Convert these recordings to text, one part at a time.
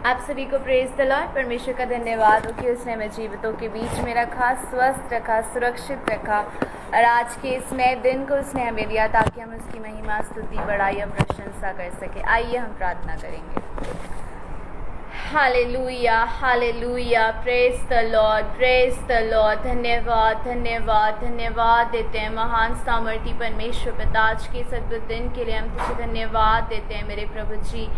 आप सभी को प्रेज द लॉर्ड। परमेश्वर का धन्यवाद हो कि उसने हमें जीवितों के बीच में रखा, स्वस्थ रखा, सुरक्षित रखा और आज के इस नए दिन को उसने हमें दिया ताकि हम उसकी महिमा, स्तुति, बड़ाई और प्रशंसा कर सके। आइए हम प्रार्थना करेंगे। Hallelujah, hallelujah, praise the Lord, praise the Lord. धन्यवाद, धन्यवाद, धन्यवाद देते हैं महान सामर्थी परमेश्वर पिता। आज के इस अद्भुत दिन के लिए हम तुझे धन्यवाद देते हैं मेरे प्रभु जी।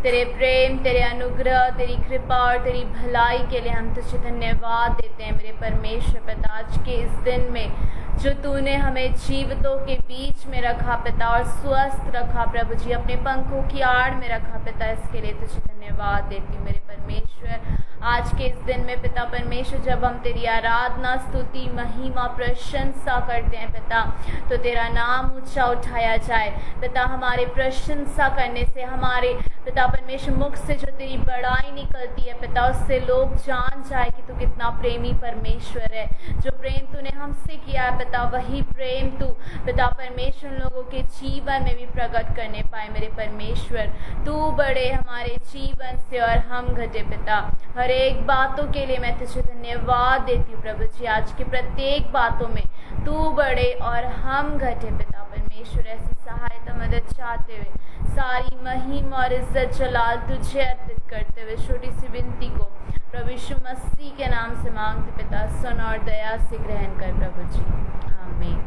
तेरे प्रेम, तेरे अनुग्रह, तेरी कृपा और तेरी भलाई के लिए हम तुझे धन्यवाद देते हैं मेरे परमेश्वर पिता। आज के इस दिन में जो तूने हमें जीवितों के बीच में रखा पिता और स्वस्थ रखा प्रभु जी, अपने पंखों की आड़ में रखा पिता, इसके लिए तुझे धन्यवाद देती हूँ मेरे परमेश्वर। आज के इस दिन में पिता परमेश्वर जब हम तेरी आराधना, स्तुति, महिमा, प्रशंसा करते हैं पिता, तो तेरा नाम ऊंचा उठाया जाए पिता। हमारे प्रशंसा करने से, हमारे पिता परमेश्वर मुख से जो तेरी बड़ाई निकलती है पिता, उससे लोग जान जाए कि तू कितना प्रेमी परमेश्वर है। जो प्रेम तूने हमसे किया है पिता, वही प्रेम तू पिता परमेश्वर लोगों के जीवन में भी प्रकट करने पाए मेरे परमेश्वर। तू बड़े हमारे जीवन से और हम घटे पिता। हर एक बातों के लिए मैं तुझे धन्यवाद देती हूँ प्रभु जी। आज की प्रत्येक बातों में तू बड़े और हम घटे पिता परमेश्वर। ऐसी सहायता, मदद चाहते हुए सारी महिमा और इज्जत जलाल तुझे अर्पित करते हुए छोटी सी विनती को प्रभु यीशु मसीह के नाम से मांगते पिता, सुन और दया से ग्रहण कर प्रभु जी, आमीन।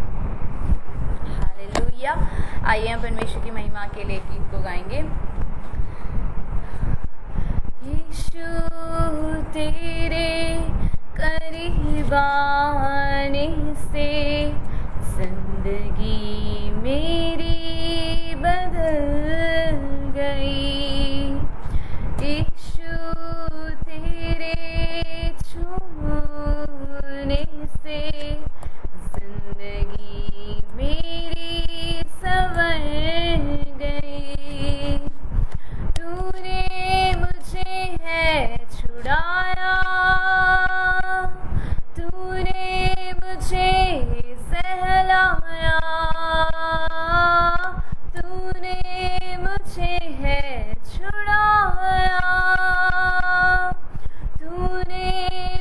हालेलुया। आइए हम परमेश्वर की महिमा के लिए गीत को गाएंगे। यीशु तेरे करीब आने से जिंदगी मेरी बदल गई। यीशु तेरे छूने से जिंदगी मेरी संवर गई। तूने मुझे है छुड़ाया, तूने मुझे सहलाया, तूने मुझे है छुड़ाया, तूने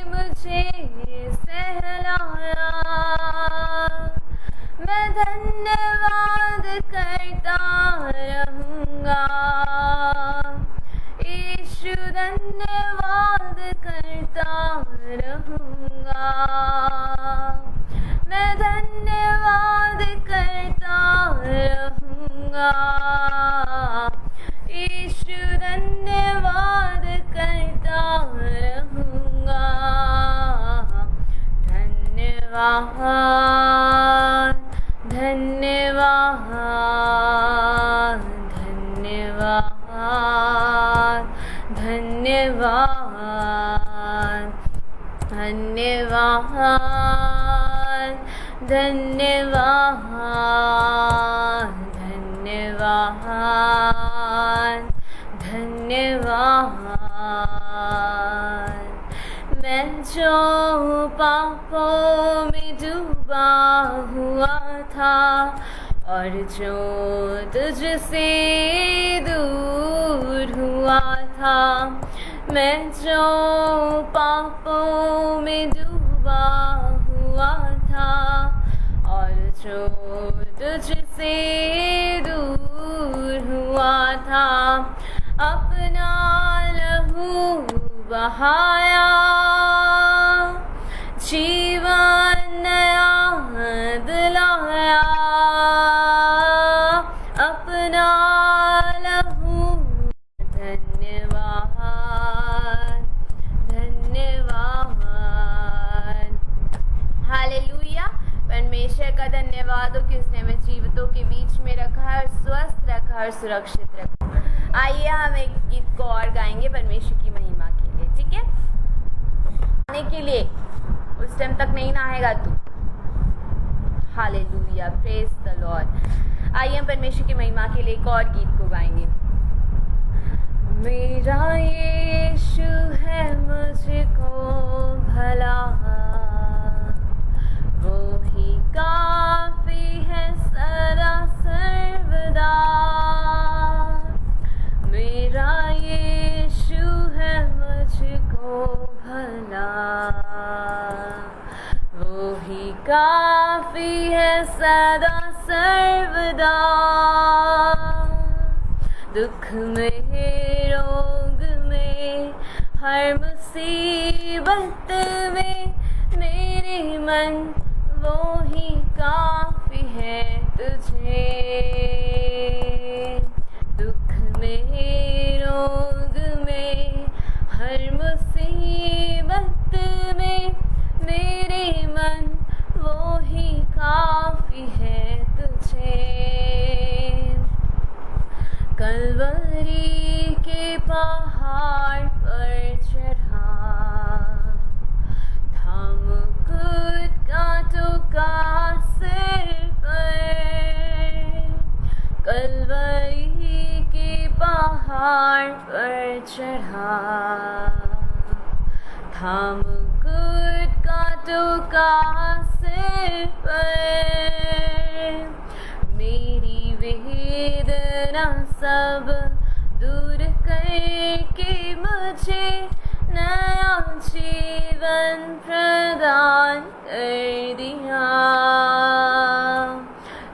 मुझे सहलाया। मैं धन्यवाद करता रहूँगा, यीशु धन्यवाद करता रहूँगा। मैं धन्यवाद करता रहूँगा, यीशु धन्यवाद करता रहूँगा। धन्यवाद, धन्यवाद, धन्यवाद, धन्यवाद, धन्यवाद, धन्यवाद, धन्यवाद, धन्यवाद। मैं जो पापों में डूबा हुआ था और जो तुझसे दूर हुआ था, मैं जो पापों में डूबा हुआ था और जो तुझसे दूर हुआ था, अपना लहू बहाया, जीवन नया दिलाया। अपना लहू, धन्यवाद, धन्यवाद। हालेलुया। परमेश्वर का धन्यवाद हो कि उसने हमें जीवितों के बीच में रखा है और स्वस्थ रखा और सुरक्षित रखा। आइए हम एक गीत को और गाएंगे परमेश्वर की महिमा के लिए, ठीक है? आने के लिए उस टाइम तक नहीं नहाएगा तू। Hallelujah, praise the Lord. आइए हम परमेश्वर की महिमा के लिए एक और गीत को गाएंगे। मेरा यीशु है मुझको भला, वो ही काफी है सदा सर्वदा। मेरा यीशु है काफी है सदा सर्वदा। दुख में रोग में हर मुसीबत में मेरे मन वो ही काफी है तुझे। दुख में रोग में हर मुसीबत में मेरे मन वो ही काफी है तुझे। कलवरी के पहाड़ पर चढ़ा था मुकुट कांटों का सिर पर। कलवरी के पहाड़ पर चढ़ा था मुकुट कांटों का सिर पर। मेरी वेदना सब दूर करके मुझे नया जीवन प्रदान कर दिया।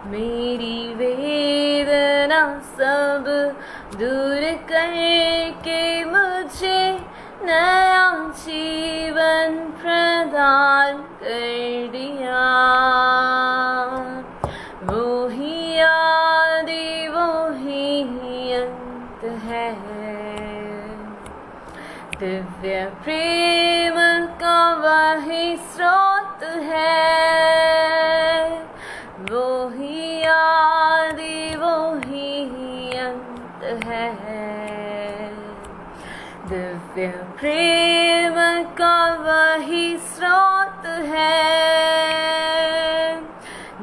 मेरी वेदना सब दूर करके मुझे नया जीवन प्रदान कर दिया। वो ही आदि वो ही अंत है, दिव्य प्रेम का वही स्रोत है। वो ही आदि वो ही अंत है, दिव्य प्रेम का वही स्रोत है।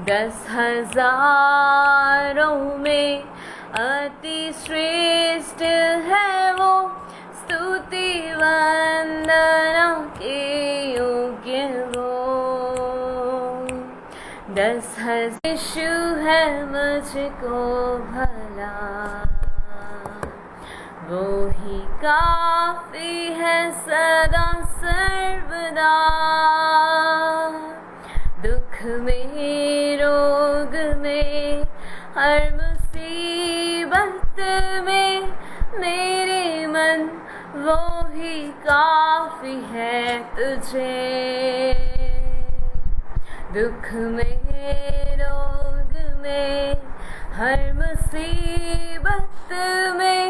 10,000 में अति श्रेष्ठ है वो, स्तुति वंदना के योग्य वो। 10,000 यीशु है मुझको भला, वो ही काफी है सदा सर्वदा। दुख में रोग में हर मुसीबत में मेरे मन वो ही काफी है तुझे। दुख में रोग में हर मुसीबत में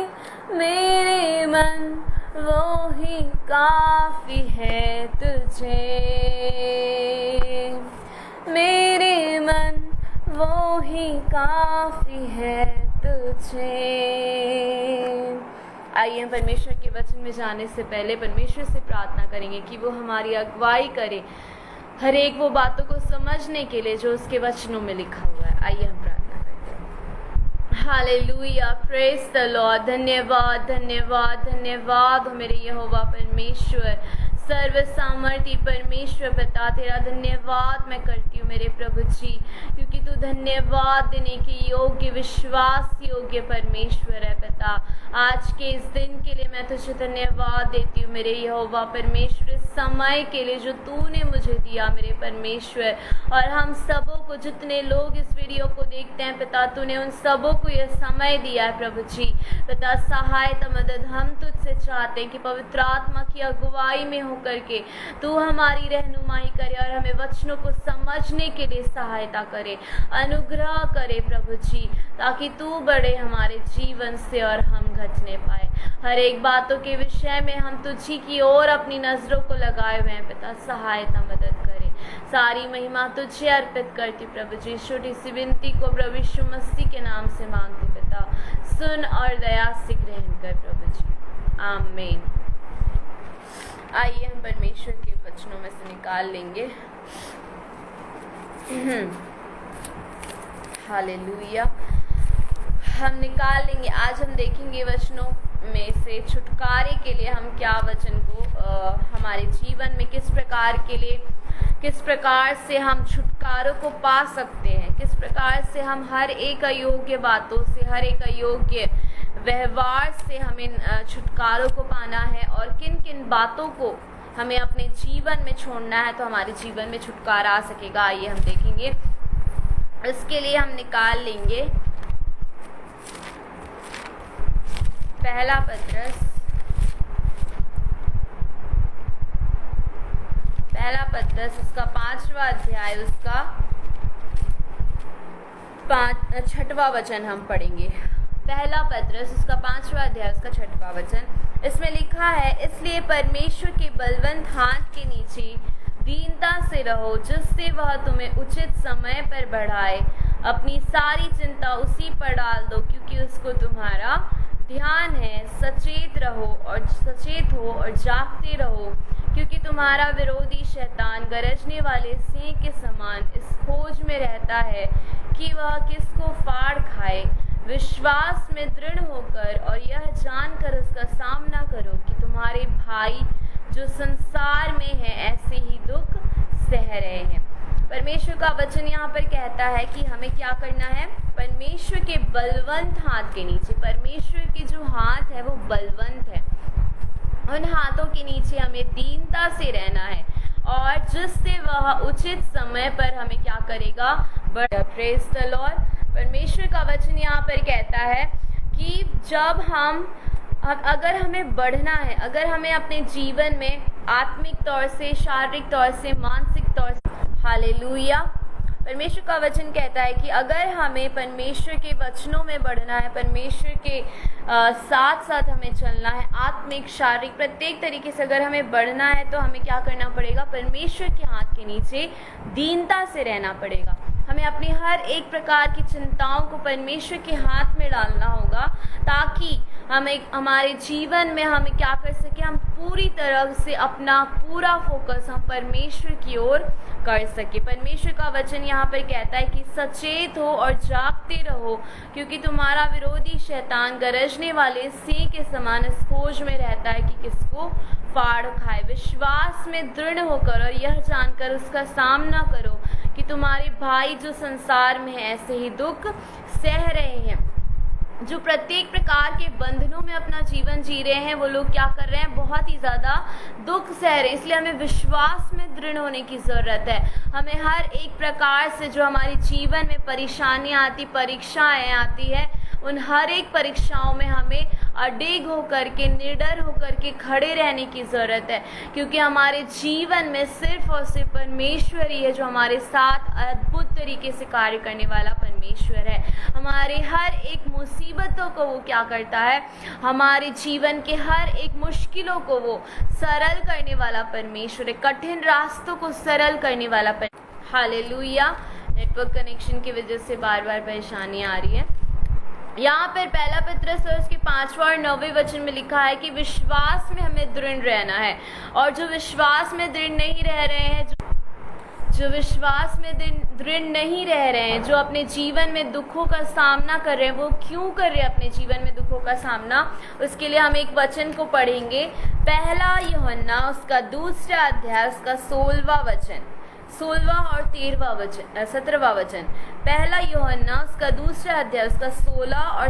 मेरे मन वो ही काफी है तुझे। मेरे मन वो ही काफी है तुझे। आइए हम परमेश्वर के वचन में जाने से पहले परमेश्वर से प्रार्थना करेंगे कि वो हमारी अगुवाई करे हर एक वो बातों को समझने के लिए जो उसके वचनों में लिखा हुआ है। आइए हम प्रार्थना करते हैं। Hallelujah, praise the Lord. धन्यवाद धन्यवाद धन्यवाद हो मेरे यहोवा परमेश्वर, सर्व सामर्थी परमेश्वर पिता, तेरा धन्यवाद मैं करती हूँ मेरे प्रभु जी, क्योंकि तू धन्यवाद देने के योग्य, विश्वास योग्य परमेश्वर है पिता। आज के इस दिन के लिए मैं तुझे धन्यवाद देती हूँ मेरे यहोवा परमेश्वर, इस समय के लिए जो तूने मुझे दिया मेरे परमेश्वर। और हम सबों को, जितने लोग इस वीडियो को देखते हैं पिता, तूने उन सबों को यह समय दिया है प्रभु जी। पिता सहायता मदद हम तुझसे चाहते हैं कि पवित्र आत्मा की अगुवाई में होकर के तू हमारी रहनुमाई करे और हमें वचनों को समझने के लिए सहायता करे, अनुग्रह करे प्रभु जी, ताकि तू बढ़े हमारे जीवन से और हम घटने पाए। हर एक बातों के विषय में हम तुझी की ओर अपनी नजरों को लगाए हुए हैं पिता, सहायता मदद करे। सारी महिमा तुझे अर्पित करती प्रभु जी। छोटी सी विनती को प्रभु यीशु मसीह के नाम से मांगती पिता, सुन और दया से ग्रहण कर प्रभु जी, आमीन। आइए हम परमेश्वर के वचनों में से निकाल लेंगे। हालेलुया, हम निकाल लेंगे। आज हम देखेंगे वचनों में से छुटकारे के लिए हम क्या वचन को हमारे जीवन में किस प्रकार से हम छुटकारों को पा सकते हैं, किस प्रकार से हम हर एक अयोग्य बातों से, हर एक अयोग्य व्यवहार से हमें छुटकारों को पाना है, और किन किन बातों को हमें अपने जीवन में छोड़ना है तो हमारे जीवन में छुटकारा आ सकेगा। आइए हम देखेंगे। इसके लिए हम निकाल लेंगे पहला पत्रस उसका 5वां अध्याय उसका 6वां वचन हम पढ़ेंगे। पहला पत्रस उसका 5वां अध्याय उसका 6वां वचन। इसमें लिखा है, इसलिए परमेश्वर के बलवंत हाथ के नीचे दीनता से रहो, जिससे वह तुम्हें उचित समय पर बढ़ाए। अपनी सारी चिंता उसी पर डाल दो, क्योंकि उसको तुम्हारा ध्यान है। सचेत हो और जागते रहो, क्योंकि तुम्हारा विरोधी शैतान गरजने वाले सिंह के समान इस खोज में रहता है कि वह किसको फाड़ खाए। विश्वास में दृढ़ होकर और यह जानकर उसका सामना करो कि तुम्हारे भाई जो संसार में है ऐसे ही दुख सह रहे हैं। परमेश्वर का वचन यहाँ पर कहता है कि हमें क्या करना है। परमेश्वर के बलवंत हाथ के नीचे, परमेश्वर के जो हाथ है वो बलवंत है, उन हाथों के नीचे हमें दीनता से रहना है, और जिससे वह उचित समय पर हमें क्या करेगा, प्रेज द लॉर्ड। परमेश्वर का वचन यहाँ पर कहता है कि जब अगर हमें बढ़ना है, अगर हमें अपने जीवन में आत्मिक तौर से, शारीरिक तौर से, मानसिक तौर से, हालेलुया, परमेश्वर का वचन कहता है कि अगर हमें परमेश्वर के वचनों में बढ़ना है, परमेश्वर के साथ साथ हमें चलना है, आत्मिक, शारीरिक, प्रत्येक तरीके से अगर हमें बढ़ना है तो हमें क्या करना पड़ेगा, परमेश्वर के हाथ के नीचे दीनता से रहना पड़ेगा। हमें अपनी हर एक प्रकार की चिंताओं को परमेश्वर के हाथ में डालना होगा, ताकि हमारे जीवन में हमें क्या कर सके, हम पूरी तरह से अपना पूरा फोकस हम परमेश्वर की ओर कर सके। परमेश्वर का वचन यहाँ पर कहता है कि सचेत हो और जागते रहो, क्योंकि तुम्हारा विरोधी शैतान गरजने वाले सिंह के समान इस खोज में रहता है कि किसको फाड़ खाए। विश्वास में दृढ़ होकर और यह जानकर उसका सामना करो कि तुम्हारे भाई जो संसार में है ऐसे ही दुख सह रहे हैं। जो प्रत्येक प्रकार के बंधनों में अपना जीवन जी रहे हैं, वो लोग क्या कर रहे हैं, बहुत ही ज़्यादा दुख सह रहे हैं। इसलिए हमें विश्वास में दृढ़ होने की ज़रूरत है। हमें हर एक प्रकार से जो हमारे जीवन में परेशानियाँ आती, परीक्षाएँ आती है, उन हर एक परीक्षाओं में हमें अडिग होकर के, निडर होकर के खड़े रहने की ज़रूरत है, क्योंकि हमारे जीवन में सिर्फ और सिर्फ परमेश्वर ही है जो हमारे साथ अद्भुत तरीके से कार्य करने वाला परमेश्वर है। हमारे हर एक मुसीबतों को वो क्या करता है, हमारे जीवन के हर एक मुश्किलों को वो सरल करने वाला परमेश्वर है, कठिन रास्तों को सरल करने वाला परमेश्वर। हालेलुया। नेटवर्क कनेक्शन की वजह से बार बार परेशानियाँ आ रही है। यहाँ पर पहला पत्रस और उसके 5वां और 9वें वचन में लिखा है कि विश्वास में हमें दृढ़ रहना है, और जो विश्वास में दृढ़ नहीं रह रहे हैं, जो विश्वास में दृढ़ नहीं रह रहे हैं, जो अपने जीवन में दुखों का सामना कर रहे हैं, वो क्यों कर रहे हैं अपने जीवन में दुखों का सामना। उसके लिए हम एक वचन को पढ़ेंगे, पहला यूहन्ना उसका 2 अध्याय उसका 16वां वचन, 16वां और 17वां वचन। पहला यूहन्ना उसका 2 अध्याय उसका 16 और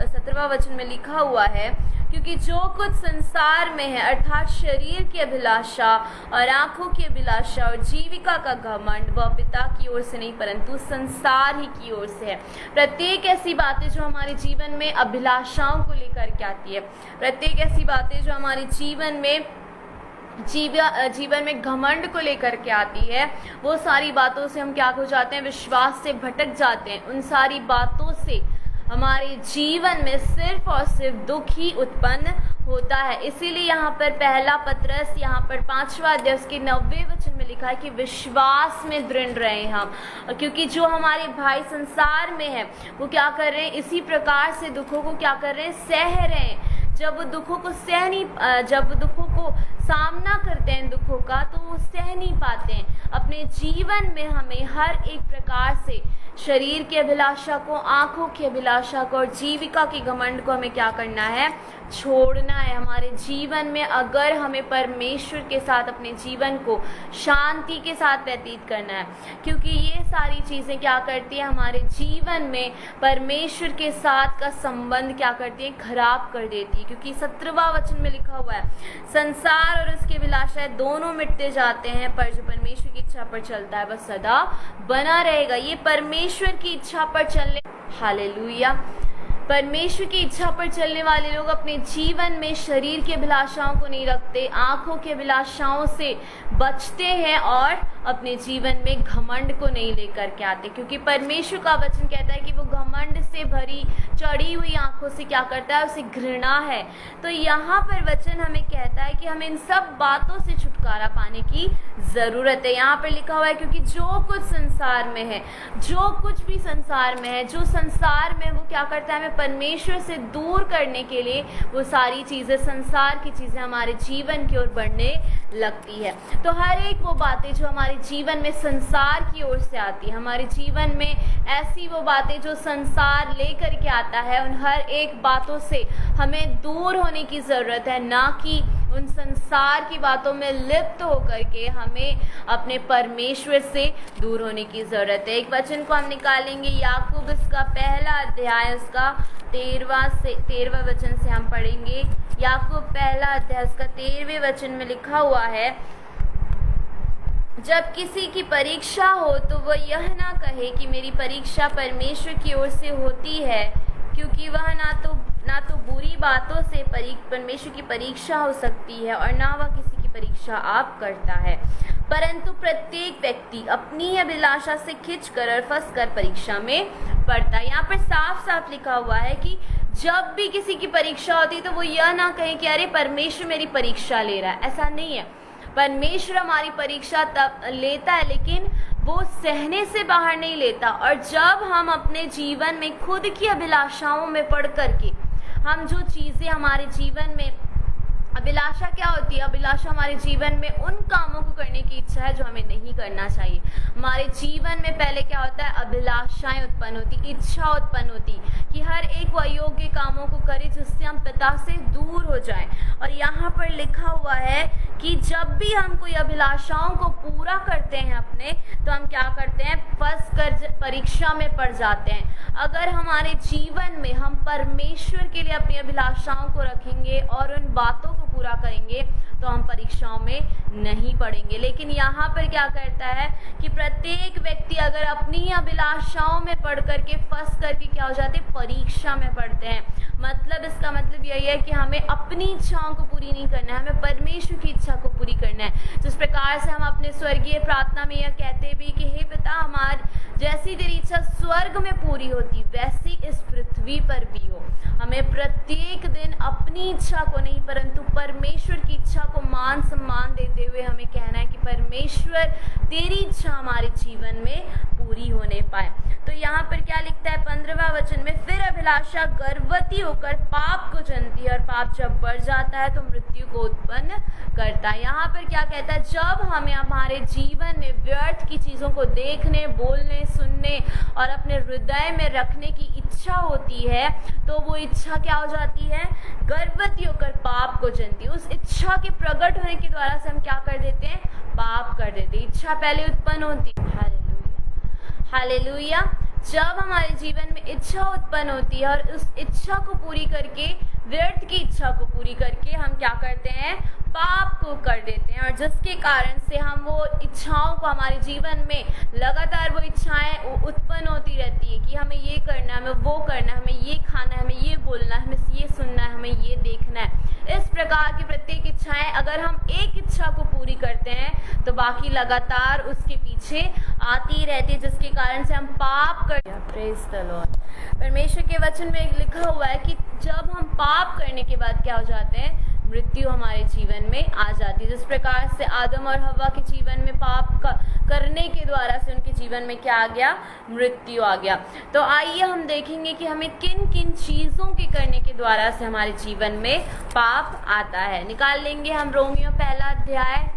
17वां वचन में लिखा हुआ है, क्योंकि जो कुछ संसार में है, अर्थात शरीर की अभिलाषा और आंखों की अभिलाषा और जीविका का घमंड, वह पिता की ओर से नहीं परंतु संसार ही की ओर से है। प्रत्येक ऐसी बातें जो हमारे जीवन में अभिलाषाओं को लेकर के आती है, प्रत्येक ऐसी बातें जो हमारे जीवन में घमंड को लेकर के आती है, वो सारी बातों से हम क्या हो जाते हैं, विश्वास से भटक जाते हैं। उन सारी बातों से हमारे जीवन में सिर्फ और सिर्फ दुख ही उत्पन्न होता है। इसीलिए यहाँ पर पहला पत्रस यहाँ पर 5वां अध्याय उसके 90वें वचन में लिखा है कि विश्वास में दृढ़ रहे हम, क्योंकि जो हमारे भाई संसार में है वो क्या कर रहे हैं, इसी प्रकार से दुखों को क्या कर रहे हैं, सह रहे हैं। जब वो दुखों को सामना करते हैं दुखों का, तो वो सह नहीं पाते हैं। अपने जीवन में हमें हर एक प्रकार से शरीर की अभिलाषा को, आंखों की अभिलाषा को और जीविका के घमंड को हमें क्या करना है, छोड़ना है। हमारे जीवन में अगर हमें परमेश्वर के साथ अपने जीवन को शांति के साथ व्यतीत करना है, क्योंकि ये सारी चीज़ें क्या करती है, हमारे जीवन में परमेश्वर के साथ का संबंध क्या करती है, खराब कर देती है। क्योंकि 17वां वचन में लिखा हुआ है, संसार और उसकी अभिलाषाएं दोनों मिटते जाते हैं, पर जो परमेश्वर की इच्छा पर चलता है वह सदा बना रहेगा। ये परमेश्वर की इच्छा पर चलने, हालेलुया, परमेश्वर की इच्छा पर चलने वाले लोग अपने जीवन में शरीर की अभिलाषाओं को नहीं रखते, आंखों की अभिलाषाओं से बचते हैं और अपने जीवन में घमंड को नहीं लेकर के आते। क्योंकि परमेश्वर का वचन कहता है कि वो घमंड से भरी चढ़ी हुई आंखों से क्या करता है, उसे घृणा है। तो यहाँ पर वचन हमें कहता है कि हमें इन सब बातों से छुटकारा पाने की ज़रूरत है। यहाँ पर लिखा हुआ है, क्योंकि जो कुछ संसार में है, जो कुछ भी संसार में है, जो संसार में, वो क्या करता है, हमें परमेश्वर से दूर करने के लिए वो सारी चीज़ें, संसार की चीज़ें हमारे जीवन की ओर बढ़ने लगती है। तो हर एक वो बातें जो हमारे जीवन में संसार की ओर से आती है, हमारे जीवन में ऐसी वो बातें जो संसार लेकर के आता है, उन हर एक बातों से हमें दूर होने की ज़रूरत है, ना कि उन संसार की बातों में लिप्त होकर के हमें अपने परमेश्वर से दूर होने की ज़रूरत है। एक वचन को हम निकालेंगे, याकूब इसका पहला अध्याय, उसका 13वां वचन से हम पढ़ेंगे। याकूब पहला अध्याय उसका 13वें वचन में लिखा हुआ है, जब किसी की परीक्षा हो तो वह यह ना कहे कि मेरी परीक्षा परमेश्वर की ओर से होती है, क्योंकि वह ना तो बुरी बातों से परमेश्वर की परीक्षा हो सकती है और ना वह किसी की परीक्षा आप करता है, परंतु प्रत्येक व्यक्ति अपनी ही अभिलाषा से खिंचकर और फंसकर परीक्षा में पड़ता है। यहाँ पर साफ साफ लिखा हुआ है कि जब भी किसी की परीक्षा होती है तो वो यह ना कहे कि अरे परमेश्वर मेरी परीक्षा ले रहा है। ऐसा नहीं है, परमेश्वर हमारी परीक्षा तब लेता है, लेकिन वो सहने से बाहर नहीं लेता। और जब हम अपने जीवन में खुद की अभिलाषाओं में पड़ करके हम जो चीज़ें हमारे जीवन में, अभिलाषा क्या होती है, अभिलाषा हमारे जीवन में उन कामों को करने की इच्छा है जो हमें नहीं करना चाहिए। हमारे जीवन में पहले क्या होता है, अभिलाषाएं उत्पन्न होती, इच्छा उत्पन्न होती कि हर एक वो अयोग्य कामों को करे जिससे हम पिता से दूर हो जाएं। और यहाँ पर लिखा हुआ है कि जब भी हम कोई अभिलाषाओं को पूरा करते हैं अपने, तो हम क्या करते हैं, फंस कर परीक्षा में पड़ जाते हैं। अगर हमारे जीवन में हम परमेश्वर के लिए अपनी अभिलाषाओं को रखेंगे और उन बातों को पूरा करेंगे तो हम परीक्षाओं में नहीं पड़ेंगे। लेकिन यहाँ पर क्या करता है कि प्रत्येक व्यक्ति अगर अपनी अभिलाषाओं में पढ़ करके फंस करके क्या हो जाते हैं, परीक्षा में पढ़ते हैं। मतलब इसका मतलब यही है कि हमें अपनी इच्छाओं को पूरी नहीं करना है, हमें परमेश्वर की इच्छा को पूरी करना है। जिस प्रकार से हम अपने स्वर्गीय प्रार्थना में यह कहते भी कि हे पिता, हमारी जैसी तेरी इच्छा स्वर्ग में पूरी होती वैसी इस पृथ्वी पर भी हो। हमें प्रत्येक दिन अपनी इच्छा को नहीं परंतु परमेश्वर की इच्छा को मान सम्मान देते हुए हमें कहना है कि परमेश्वर तेरी इच्छा हमारे जीवन में पूरी होने पाए। तो यहाँ पर क्या लिखता है 15वां वचन में, फिर अभिलाषा गर्भवती होकर पाप को जनती है और पाप जब बढ़ जाता है तो मृत्यु को उत्पन्न करता है। यहाँ पर क्या कहता है, जब हमें हमारे जीवन में व्यर्थ की चीज़ों को देखने, बोलने, सुनने और अपने हृदय में रखने की इच्छा होती है तो वो इच्छा क्या हो जाती है, गर्भवती होकर पाप को जनती है। उस इच्छा के प्रकट होने के द्वारा से हम क्या कर देते हैं, पाप कर देते हैं। इच्छा पहले उत्पन्न होती है, हालेलुया हालेलुया। जब हमारे जीवन में इच्छा उत्पन्न होती है और उस इच्छा को पूरी करके, व्यर्थ की इच्छा को पूरी करके हम क्या करते हैं, पाप को कर देते हैं। और जिसके कारण से हम वो इच्छाओं को, हमारे जीवन में लगातार वो इच्छाएं उत्पन्न होती रहती है कि हमें ये करना है, हमें वो करना है, हमें ये खाना है, हमें ये बोलना है, हमें ये सुनना है, हमें ये देखना है। इस प्रकार की प्रत्येक इच्छाएं, अगर हम एक इच्छा को पूरी करते हैं तो बाकी लगातार उसके पीछे आती रहती है, जिसके कारण से हम पाप कर। Praise the Lord. परमेश्वर के वचन में लिखा हुआ है कि जब हम पाप करने के बाद क्या हो जाते हैं, मृत्यु हमारे जीवन में आ जाती है। जिस प्रकार से आदम और हव्वा के जीवन में पाप करने के द्वारा से उनके जीवन में क्या आ गया, मृत्यु आ गया। तो आइए हम देखेंगे कि हमें किन किन चीज़ों के करने के द्वारा से हमारे जीवन में पाप आता है। निकाल लेंगे हम रोमियो पहला अध्याय।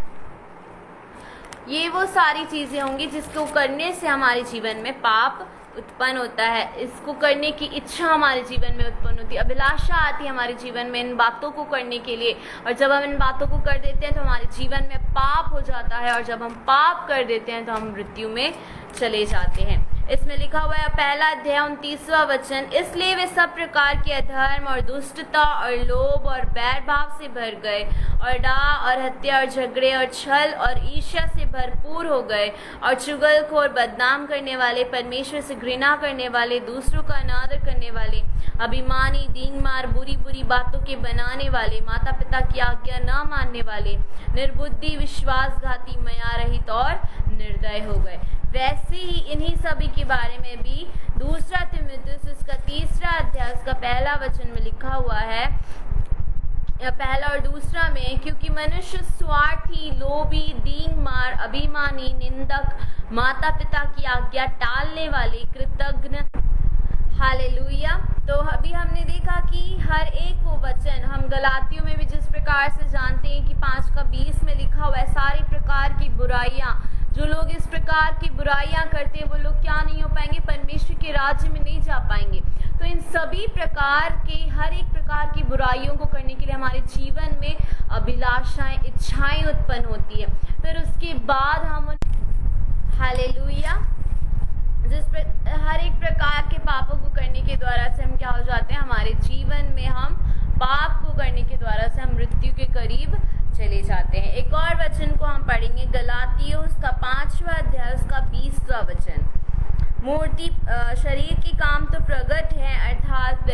ये वो सारी चीज़ें होंगी जिसको करने से हमारे जीवन में पाप उत्पन्न होता है, इसको करने की इच्छा हमारे जीवन में उत्पन्न होती है, अभिलाषा आती है हमारे जीवन में इन बातों को करने के लिए। और जब हम इन बातों को कर देते हैं तो हमारे जीवन में पाप हो जाता है, और जब हम पाप कर देते हैं तो हम मृत्यु में चले जाते हैं। इसमें लिखा हुआ है पहला अध्याय 29वां वचन, इसलिए वे सब प्रकार के अधर्म और दुष्टता और लोभ और बैर भाव से भर गए, और डाह और हत्या और झगड़े और छल और ईर्ष्या से भरपूर हो गए, और चुगलखोर, बदनाम करने वाले, परमेश्वर से घृणा करने वाले, दूसरों का अनादर करने वाले, अभिमानी, दीनमार, बुरी बुरी बातों के बनाने वाले, माता पिता की आज्ञा न मानने वाले, निर्बुद्धि, विश्वासघाती, मया रहित और निर्दय हो गए। वैसे ही इन्हीं सभी के बारे में भी दूसरा तीमुथियुस उसका 3रा अध्याय उसका पहला वचन में लिखा हुआ है, या पहला और दूसरा में, क्योंकि मनुष्य स्वार्थी, लोभी, दीनमार, अभिमानी, निंदक, माता पिता की आज्ञा टालने वाले, कृतघ्न। हालेलुया। तो अभी हमने देखा कि हर एक वो वचन हम गलातियों में भी जिस प्रकार से जानते हैं कि 5:20 में लिखा हुआ है, सारी प्रकार की बुराइयां, जो लोग इस प्रकार की बुराइयां करते हैं वो लोग क्या नहीं हो पाएंगे, परमेश्वर के राज्य में नहीं जा पाएंगे। तो इन सभी प्रकार के हर एक प्रकार की बुराइयों को करने के लिए हमारे जीवन में अभिलाषाएं, इच्छाएं उत्पन्न होती है। फिर उसके बाद हम हालेलुया हर एक प्रकार के पापों को करने के द्वारा से हम क्या हो जाते हैं, हमारे जीवन में हम पाप को करने के द्वारा से हम मृत्यु के करीब चले जाते हैं। एक और वचन को हम पढ़ेंगे, गलातियों उसका 5वां अध्याय उसका 20वां वचन। मूर्ति शरीर के काम तो प्रकट है, अर्थात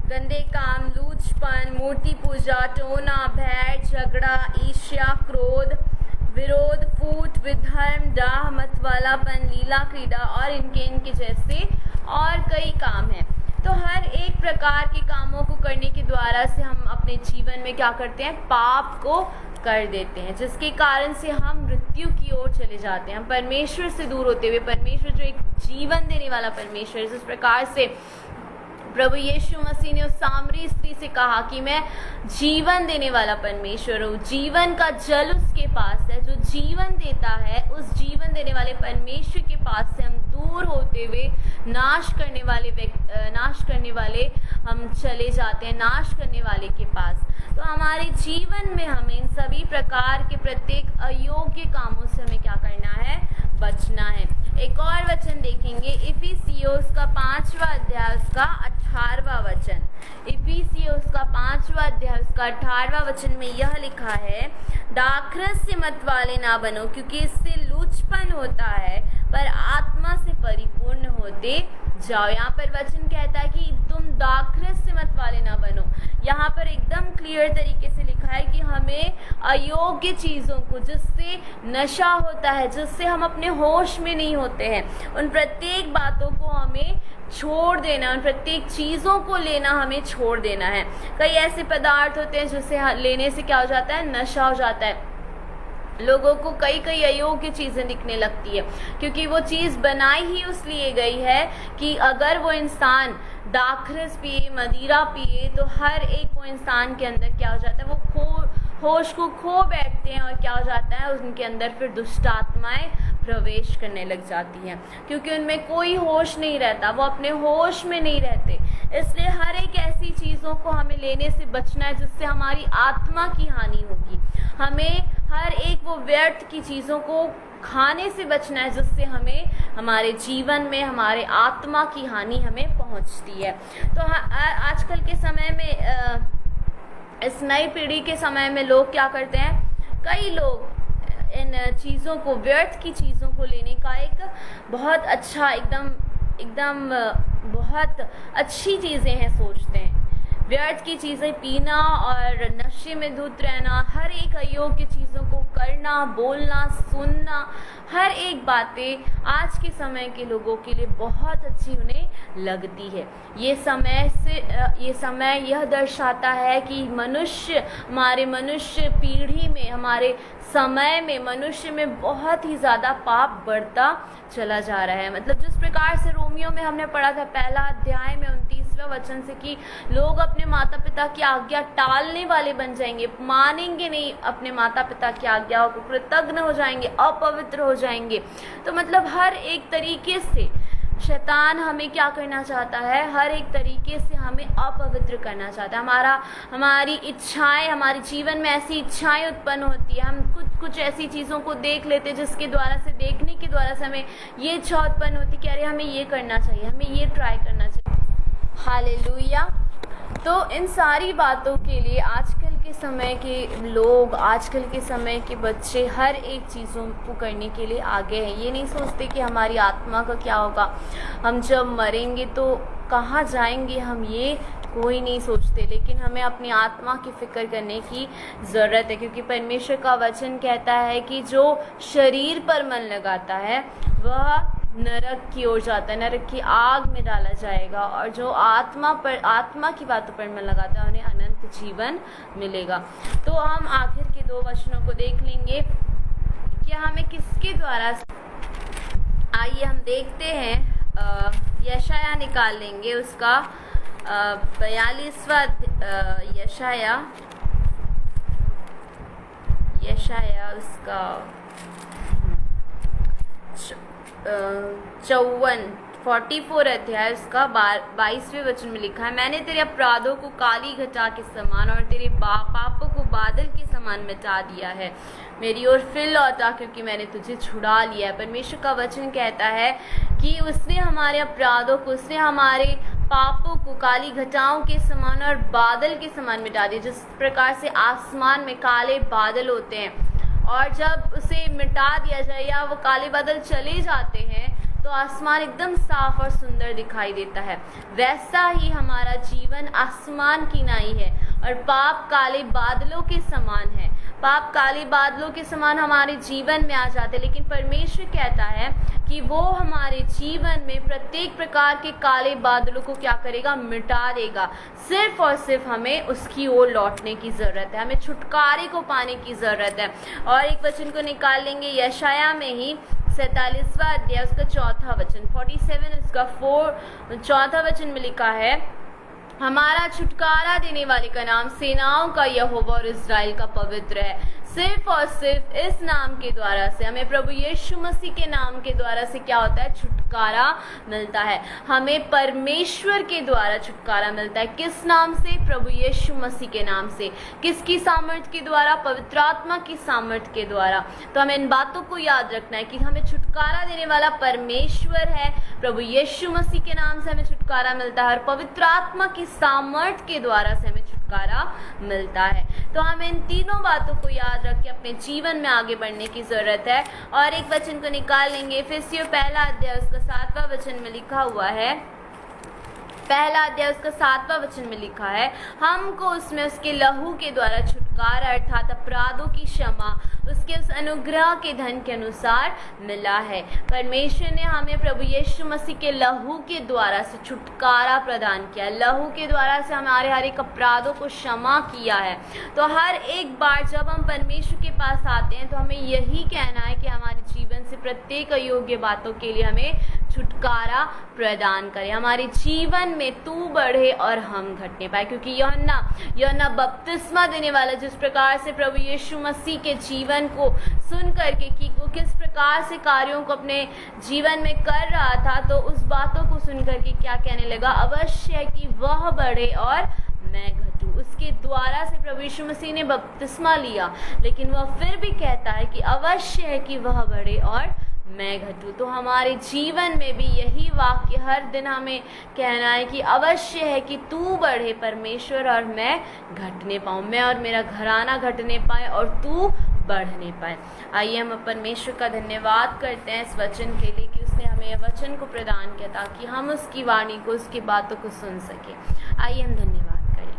गंदे काम, लूचपन, मूर्ति पूजा, टोना, भय, झगड़ा, ईर्ष्या, क्रोध, विरोध, फूट, विधर्म, डाह, मतवालापन, लीला, क्रीड़ा और इनके जैसे और कई काम हैं। तो हर एक प्रकार के कामों को करने के द्वारा से हम अपने जीवन में क्या करते हैं, पाप को कर देते हैं, जिसके कारण से हम मृत्यु की ओर चले जाते हैं। हम परमेश्वर से दूर होते हुए, परमेश्वर जो एक जीवन देने वाला परमेश्वर है, जिस प्रकार से प्रभु यीशु मसीह ने उस सामरी स्त्री से कहा कि मैं जीवन देने वाला परमेश्वर हूँ, जीवन का जल उसके पास है, जो जीवन देता है, उस जीवन देने वाले परमेश्वर के पास से हम दूर होते हुए नाश करने वाले हम चले जाते हैं, नाश करने वाले के पास। तो हमारे जीवन में हमें इन सभी प्रकार के प्रत्येक अयोग्य कामों से हमें क्या करना है, बचना है। एक और वचन देखेंगे, इफिसियोस का 5वां अध्याय उसका 18वां वचन। इफिसियोस का 5वां अध्याय उसका 18वां वचन में यह लिखा है, दाखरस मत वाले ना बनो, क्योंकि इससे लूचपन होता है, पर आत्मा से परिपूर्ण होते जाओ। यहाँ पर वचन कहता है कि तुम दाखरस मत वाले ना बनो। यहाँ पर एकदम क्लियर तरीके से लिखा है कि हमें अयोग्य चीज़ों को, जिससे नशा होता है, जिससे हम अपने होश में नहीं होते हैं, उन प्रत्येक बातों को हमें छोड़ देना, उन प्रत्येक चीज़ों को लेना हमें छोड़ देना है। कई ऐसे पदार्थ होते हैं जिसे लेने से क्या हो जाता है, नशा हो जाता है। लोगों को कई अयोग्य चीज़ें दिखने लगती है, क्योंकि वो चीज़ बनाई ही उसलिए गई है कि अगर वो इंसान दाखरस पिए, मदिरा पिए, तो हर एक वो इंसान के अंदर क्या हो जाता है, वो होश को खो बैठते हैं, और क्या हो जाता है, उनके अंदर फिर दुष्ट आत्माएं प्रवेश करने लग जाती हैं, क्योंकि उनमें कोई होश नहीं रहता, वो अपने होश में नहीं रहते। इसलिए हर एक ऐसी चीज़ों को हमें लेने से बचना है जिससे हमारी आत्मा की हानि होगी। हमें हर एक वो व्यर्थ की चीज़ों को खाने से बचना है जिससे हमें हमारे जीवन में हमारे आत्मा की हानि हमें पहुंचती है। तो आजकल के समय में इस नई पीढ़ी के समय में लोग क्या करते हैं, कई लोग इन चीज़ों को, व्यर्थ की चीज़ों को लेने का एक बहुत अच्छा एकदम बहुत अच्छी चीज़ें हैं सोचते हैं। व्यर्थ की चीज़ें पीना और नशे में धुत रहना, हर एक अयोग्य चीज़ों को करना, बोलना, सुनना, हर एक बातें आज के समय के लोगों के लिए बहुत अच्छी उन्हें लगती है। ये समय यह दर्शाता है कि हमारे मनुष्य पीढ़ी में, हमारे समय में मनुष्य में बहुत ही ज़्यादा पाप बढ़ता चला जा रहा है। मतलब जिस प्रकार से रोमियो में हमने पढ़ा था पहला अध्याय में 29वें वचन से कि लोग अपने माता पिता की आज्ञा टालने वाले बन जाएंगे, मानेंगे नहीं अपने माता पिता की आज्ञाओं को, कृतघ्न हो जाएंगे, अपवित्र हो जाएंगे। तो मतलब हर एक तरीके से शैतान हमें क्या करना चाहता है, हर एक तरीके से हमें अपवित्र करना चाहता है। हमारी इच्छाएं, हमारे जीवन में ऐसी इच्छाएं उत्पन्न होती है, हम कुछ ऐसी चीज़ों को देख लेते हैं जिसके द्वारा से, देखने के द्वारा से हमें ये इच्छा उत्पन्न होती है कि अरे हमें ये करना चाहिए, हमें ये ट्राई करना चाहिए। हालेलुया। तो इन सारी बातों के लिए आजकल के समय के लोग, आजकल के समय के बच्चे हर एक चीज़ों को करने के लिए आगे हैं। ये नहीं सोचते कि हमारी आत्मा का क्या होगा, हम जब मरेंगे तो कहाँ जाएंगे, हम ये कोई नहीं सोचते। लेकिन हमें अपनी आत्मा की फिक्र करने की ज़रूरत है, क्योंकि परमेश्वर का वचन कहता है कि जो शरीर पर मन लगाता है वह नरक की ओर जाता है, नरक की आग में डाला जाएगा, और जो आत्मा की बातों पर मन लगाता है उन्हें अनंत जीवन मिलेगा। तो हम आखिर के 2 वचनों को देख लेंगे कि हमें किसके द्वारा, आइए हम देखते हैं। यशाया निकाल लेंगे उसका 42वां यशाया उसका 44 अध्याय उसका 22वें वचन में लिखा है, मैंने तेरे अपराधों को काली घटा के समान और तेरे पापों को बादल के समान मिटा दिया है। मेरी ओर फिर लौटा, क्योंकि मैंने तुझे छुड़ा लिया है। परमेश्वर का वचन कहता है कि उसने हमारे अपराधों को, उसने हमारे पापों को काली घटाओं के समान और बादल के समान मिटा दिया। जिस प्रकार से आसमान में काले बादल होते हैं और जब उसे मिटा दिया जाए या वो काले बादल चले जाते हैं तो आसमान एकदम साफ और सुंदर दिखाई देता है, वैसा ही हमारा जीवन आसमान की नाई है और पाप काले बादलों के समान है। पाप काले बादलों के समान हमारे जीवन में आ जाते, लेकिन परमेश्वर कहता है कि वो हमारे जीवन में प्रत्येक प्रकार के काले बादलों को क्या करेगा, मिटा देगा। सिर्फ और सिर्फ हमें उसकी ओर लौटने की ज़रूरत है, हमें छुटकारे को पाने की ज़रूरत है। और एक वचन को निकाल लेंगे यशाया में ही 47वां अध्याय उसका 4था वचन, 47 उसका 4था वचन में लिखा है, हमारा छुटकारा देने वाले का नाम सेनाओं का यहोवा और इज़राइल का पवित्र है। सिर्फ और सिर्फ इस नाम के द्वारा से हमें, प्रभु यीशु मसीह के नाम के द्वारा से क्या होता है, छुटकारा मिलता है। हमें परमेश्वर के द्वारा छुटकारा मिलता है। किस नाम से, प्रभु यीशु मसीह के नाम से। किसकी सामर्थ्य के द्वारा, पवित्र आत्मा की सामर्थ्य के द्वारा। तो हमें इन बातों को याद रखना है कि हमें छुटकारा देने वाला परमेश्वर है, प्रभु यीशु मसीह के नाम से हमें छुटकारा मिलता है और पवित्र आत्मा की सामर्थ्य के द्वारा से हमें छुटकारा मिलता है। तो हमें इन तीनों बातों को याद रख के अपने जीवन में आगे बढ़ने की जरूरत है। और एक वचन को निकाल लेंगे, इफिसियों 1 अध्याय उसका 7वां वचन में लिखा हुआ है, 1 अध्याय उसका 7वां वचन में लिखा है, हमको उसमें उसके लहू के द्वारा छुटकारा अर्थात अपराधों की क्षमा उसके उस अनुग्रह के धन के अनुसार मिला है। परमेश्वर ने हमें प्रभु यीशु मसीह के लहू के द्वारा से छुटकारा प्रदान किया, लहू के द्वारा से हमारे हर एक अपराधों को क्षमा किया है। तो हर एक बार जब हम परमेश्वर के पास आते हैं तो हमें यही कहना है कि हमारे जीवन से प्रत्येक अयोग्य बातों के लिए हमें छुटकारा प्रदान करे, हमारे जीवन में तू बढ़े और हम घटने पाए। क्योंकि यूहन्ना बपतिस्मा देने वाला जिस प्रकार से प्रभु यीशु मसीह के जीवन को सुन करके कि वो किस प्रकार से कार्यों को अपने जीवन में कर रहा था, तो उस बातों को सुन करके क्या कहने लगा, अवश्य है कि वह बढ़े और मैं घटूं। उसके द्वारा से प्रभु यीशु मसीह ने बपतिस्मा लिया, लेकिन वह फिर भी कहता है कि अवश्य है कि वह बढ़े और मैं घटूं। तो हमारे जीवन में भी यही वाक्य हर दिन हमें कहना है कि अवश्य है कि तू बढ़े परमेश्वर और मैं घटने पाऊँ, मैं और मेरा घराना घटने पाए और तू बढ़ने पाए। आइए हम परमेश्वर का धन्यवाद करते हैं इस वचन के लिए कि उसने हमें यह वचन को प्रदान किया ताकि हम उसकी वाणी को, उसकी बातों को सुन सके। आइए हम धन्यवाद करेंगे।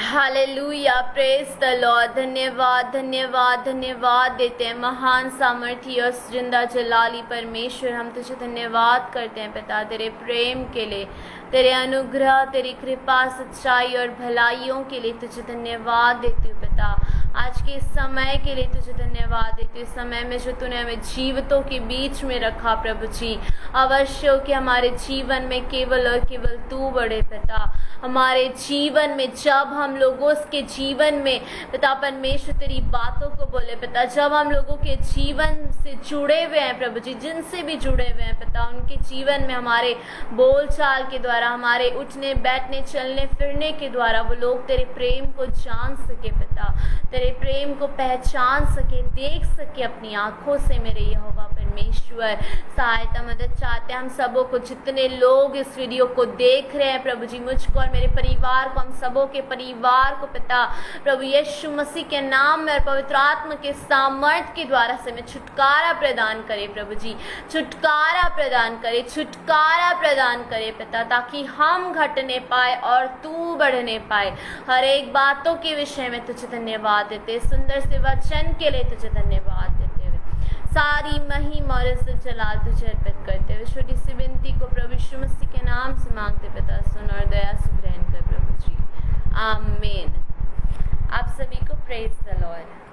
Hallelujah, praise the Lord. धन्यवाद धन्यवाद धन्यवाद देते हैं महान सामर्थी और जिंदा जलाली परमेश्वर, हम तुझे धन्यवाद करते हैं पिता तेरे प्रेम के लिए, तेरे अनुग्रह, तेरी कृपा, सच्चाई और भलाइयों के लिए तुझे धन्यवाद देती हूँ पिता। आज के इस समय के लिए तुझे धन्यवाद देती हूँ। इस समय में जो तूने हमें जीवितों के बीच में रखा प्रभु जी, अवश्य हो कि हमारे जीवन में केवल और केवल तू बड़े पिता। हमारे जीवन में जब हम लोगों के जीवन में पिता परमेश्वर तेरी बातों को बोले पिता, जब हम लोगों के जीवन से जुड़े हुए हैं प्रभु जी, जिनसे भी जुड़े हुए हैं पिता, उनके जीवन में हमारे बोलचाल के द्वारा, हमारे उठने बैठने चलने फिरने के द्वारा वो लोग तेरे प्रेम को जान सके पिता, तेरे प्रेम को पहचान सके, देख सके अपनी आंखों से। मेरे यहोवा परमेश्वर सहायता मदद चाहते हैं हम सबों को, जितने लोग इस वीडियो को देख रहे हैं प्रभु जी, मुझको और मेरे परिवार को, हम सबों के परिवार को पिता प्रभु यीशु मसीह के नाम में और पवित्र आत्मा के सामर्थ के द्वारा से मैं छुटकारा प्रदान करे प्रभु जी, छुटकारा प्रदान करे, छुटकारा प्रदान करे पिता, ताकि हम घटने पाए और तू बढ़ने पाए। हर एक बातों के विषय में तुझे धन्यवाद देते, सुंदर से वचन के लिए तुझे धन्यवाद देते हुए सारी महिमा और इज्जत जलाल तुझे अर्पित करते हुए छोटी सी विनती को प्रभु यीशु मसीह के नाम से मांगते पिता, सुन और दया से ग्रहण कर प्रभु जी, आमीन। आप सभी को प्रेज द लॉर्ड।